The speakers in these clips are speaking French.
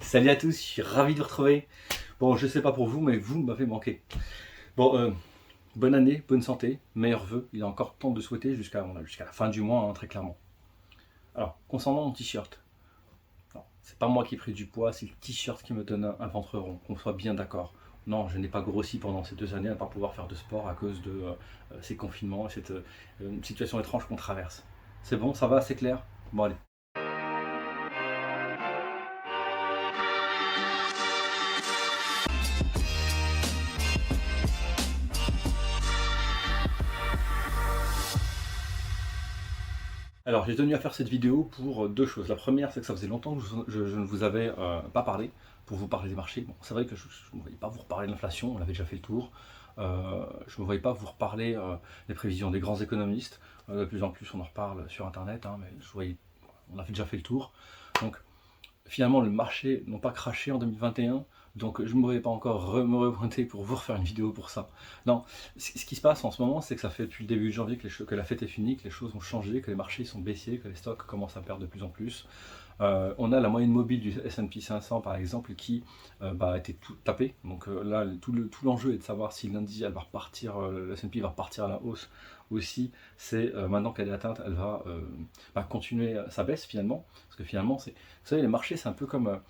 Salut à tous, je suis ravi de vous retrouver. Bon, je sais pas pour vous, mais vous m'avez manqué. Bon, bonne année, bonne santé, meilleurs vœux. Il y a encore temps de souhaiter jusqu'à la fin du mois, hein, très clairement. Alors, concernant mon t-shirt, non, c'est pas moi qui ai pris du poids, c'est le t-shirt qui me donne un ventre rond, qu'on soit bien d'accord. Non, je n'ai pas grossi pendant ces 2 années à ne pas pouvoir faire de sport à cause de ces confinements et cette situation étrange qu'on traverse. C'est bon, ça va, c'est clair. Bon, allez. Alors j'ai tenu à faire cette vidéo pour deux choses. La première, c'est que ça faisait longtemps que je ne vous avais pas parlé, pour vous parler des marchés. Bon, c'est vrai que je ne voyais pas vous reparler de l'inflation, on avait déjà fait le tour. Je ne voyais pas vous reparler des prévisions des grands économistes. De plus en plus on en reparle sur internet, hein, mais on a déjà fait le tour. Donc finalement le marché n'a pas craché en 2021, donc je ne me voyais pas encore me repointer pour vous refaire une vidéo pour ça. Non, ce qui se passe en ce moment, c'est que ça fait depuis le début de janvier que la fête est finie, que les choses ont changé, que les marchés sont baissiers, que les stocks commencent à perdre de plus en plus. On a la moyenne mobile du S&P 500 par exemple qui a été tout tapé. Donc là, tout l'enjeu est de savoir si lundi elle va repartir, le S&P va repartir à la hausse aussi. C'est maintenant qu'elle est atteinte, elle va continuer sa baisse finalement. Parce que finalement, vous savez, les marchés, c'est un peu comme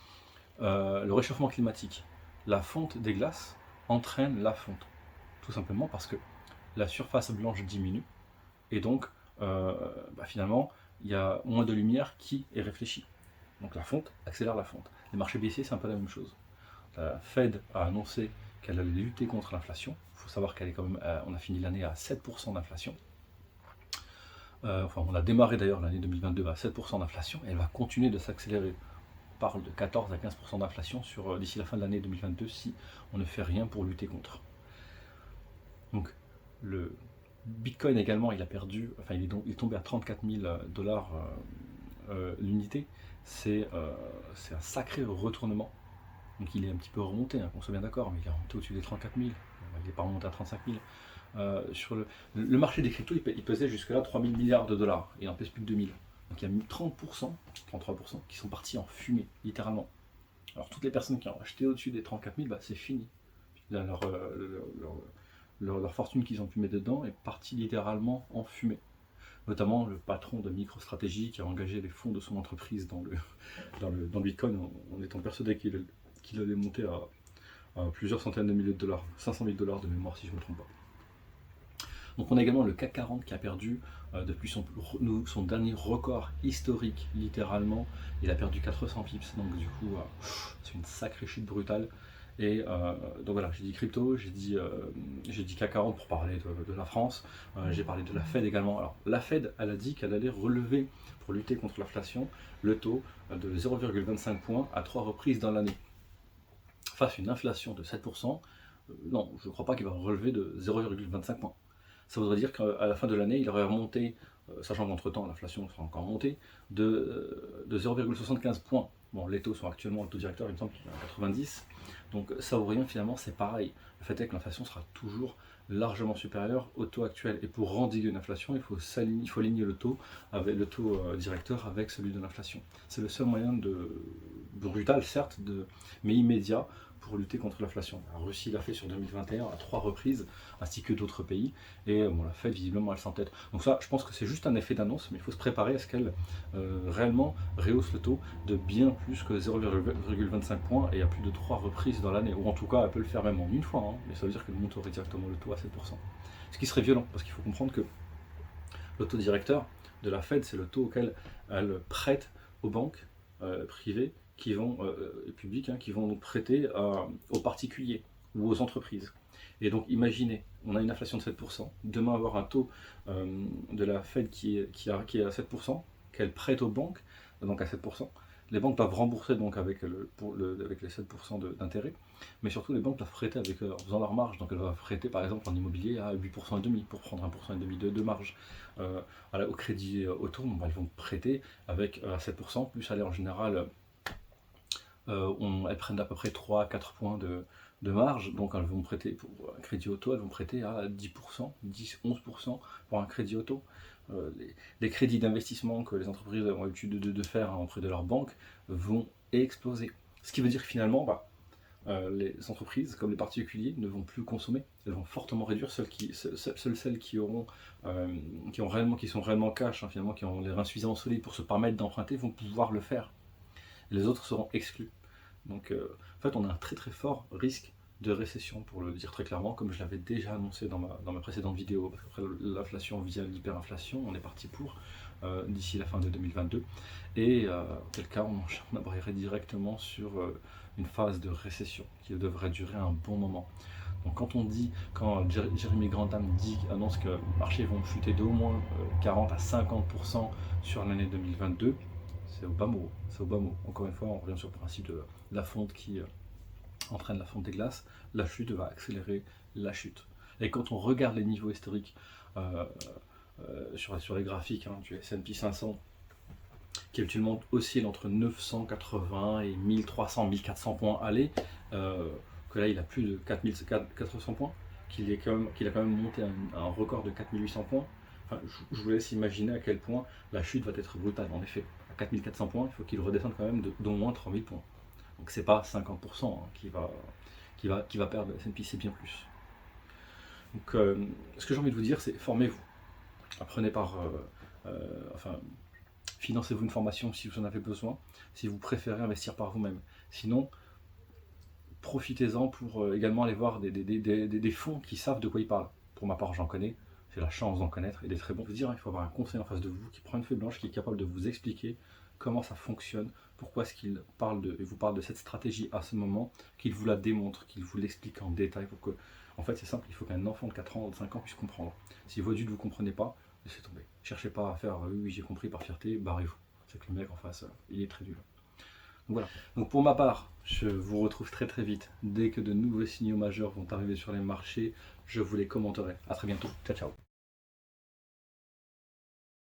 le réchauffement climatique. La fonte des glaces entraîne la fonte. Tout simplement parce que la surface blanche diminue et donc finalement il y a moins de lumière qui est réfléchie. Donc la fonte accélère la fonte. Les marchés baissiers, c'est un peu la même chose. La Fed a annoncé qu'elle allait lutter contre l'inflation. Il faut savoir qu'elle est quand même, on a fini l'année à 7% d'inflation. On a démarré d'ailleurs l'année 2022 à 7% d'inflation et elle va continuer de s'accélérer. On parle de 14 à 15% d'inflation d'ici la fin de l'année 2022 si on ne fait rien pour lutter contre. Donc le Bitcoin également, il a perdu, il est tombé à 34 000 dollars l'unité. C'est un sacré retournement. Donc il est un petit peu remonté, hein, qu'on soit bien d'accord, mais il est remonté au-dessus des 34 000. Il n'est pas remonté à 35 000. Sur le marché des cryptos, il pesait jusque-là 3 000 milliards de dollars. Il en pèse plus de 2 000. Donc il y a 30%, 33% qui sont partis en fumée, littéralement. Alors toutes les personnes qui ont acheté au-dessus des 34 000, c'est fini. Là, leur fortune qu'ils ont pu mettre dedans est partie littéralement en fumée. Notamment le patron de MicroStrategy qui a engagé les fonds de son entreprise dans le Bitcoin en étant persuadé qu'il allait monter à plusieurs centaines de milliers de dollars, 500 000 dollars de mémoire si je ne me trompe pas. Donc on a également le CAC 40 qui a perdu depuis son dernier record historique, littéralement. Il a perdu 400 pips, donc du coup c'est une sacrée chute brutale. Et donc voilà, j'ai dit crypto, j'ai dit CAC 40 pour parler de la France, j'ai parlé de la Fed également. Alors la Fed, elle a dit qu'elle allait relever, pour lutter contre l'inflation, le taux de 0,25 points à 3 reprises dans l'année. Face à une inflation de 7%, non, je ne crois pas qu'il va relever de 0,25 points. Ça voudrait dire qu'à la fin de l'année, il aurait remonté, sachant qu'entre-temps l'inflation sera encore montée, de 0,75 points. Bon, les taux sont actuellement, le taux directeur, il me semble qu'il est à 90. Donc ça vaut rien finalement, c'est pareil. Le fait est que l'inflation sera toujours largement supérieure au taux actuel. Et pour endiguer une inflation, il faut aligner le taux directeur avec celui de l'inflation. C'est le seul moyen brutal, certes, mais immédiat, pour lutter contre l'inflation. La Russie l'a fait sur 2021 à 3 reprises, ainsi que d'autres pays, et la Fed visiblement elle s'entête. Donc ça, je pense que c'est juste un effet d'annonce, mais il faut se préparer à ce qu'elle réellement rehausse le taux de bien plus que 0,25 points et à plus de 3 reprises dans l'année, ou en tout cas elle peut le faire même en une fois, hein, mais ça veut dire qu'elle monterait directement le taux à 7%. Ce qui serait violent, parce qu'il faut comprendre que le taux directeur de la Fed, c'est le taux auquel elle prête aux banques privées qui vont, publiques, hein, qui vont donc prêter aux particuliers ou aux entreprises. Et donc imaginez, on a une inflation de 7%, demain avoir un taux de la Fed qui est à 7%, qu'elle prête aux banques, donc à 7%. Les banques doivent rembourser donc avec les 7% d'intérêt, mais surtout les banques doivent prêter en faisant leur marge. Donc elles doivent prêter par exemple en immobilier à 8% et demi pour prendre 1% et demi de marge. Au crédit auto, elles vont prêter avec 7%, plus aller en général, elles prennent à peu près 3 à 4 points de marge, donc elles vont prêter pour un crédit auto, elles vont prêter à 10%, 10-11% pour un crédit auto. Les crédits d'investissement que les entreprises ont l'habitude de faire auprès de leurs banques vont exploser. Ce qui veut dire que finalement, les entreprises comme les particuliers ne vont plus consommer, elles vont fortement réduire, seules celles qui sont réellement cash, hein, finalement, qui ont les reins suffisamment solides pour se permettre d'emprunter, vont pouvoir le faire. Et les autres seront exclus. Donc en fait, on a un très très fort risque de récession, pour le dire très clairement, comme je l'avais déjà annoncé dans ma précédente vidéo, parce qu'après l'inflation via l'hyperinflation, on est parti pour, d'ici la fin de 2022, et auquel cas on embrayerait directement sur une phase de récession qui devrait durer un bon moment. Donc quand Jeremy Grantham annonce que les marchés vont chuter d'au moins 40 à 50% sur l'année 2022, c'est au bas mot, c'est au bas mot. Encore une fois, on revient sur le principe de la fonte qui entraîne la fonte des glaces, la chute va accélérer la chute. Et quand on regarde les niveaux historiques sur les graphiques du S&P 500, qui habituellement oscille entre 980 et 1300, 1400 points aller, que là il a plus de 4400 points, qu'il a quand même monté un record de 4800 points. Enfin, je vous laisse imaginer à quel point la chute va être brutale. En effet, à 4400 points, il faut qu'il redescende quand même d'au moins 3000 points. Donc c'est pas 50% qui va perdre le S&P, c'est bien plus. Donc ce que j'ai envie de vous dire, c'est formez-vous. Apprenez financez-vous une formation si vous en avez besoin, si vous préférez investir par vous-même. Sinon, profitez-en pour également aller voir des fonds qui savent de quoi ils parlent. Pour ma part, j'en connais, j'ai la chance d'en connaître et des très bons. Je veux dire, il faut avoir un conseiller en face de vous qui prend une feuille blanche, qui est capable de vous expliquer comment ça fonctionne, pourquoi est-ce qu'il vous parle de cette stratégie à ce moment, qu'il vous la démontre, qu'il vous l'explique en détail. En fait, c'est simple, il faut qu'un enfant de 4 ans ou de 5 ans puisse comprendre. Si vos adultes ne vous comprenez pas, laissez tomber. Cherchez pas à faire oui, j'ai compris par fierté, barrez-vous. C'est que le mec en face, il est très dur. Donc voilà. Donc pour ma part, je vous retrouve très très vite. Dès que de nouveaux signaux majeurs vont arriver sur les marchés, je vous les commenterai. A très bientôt. Ciao ciao.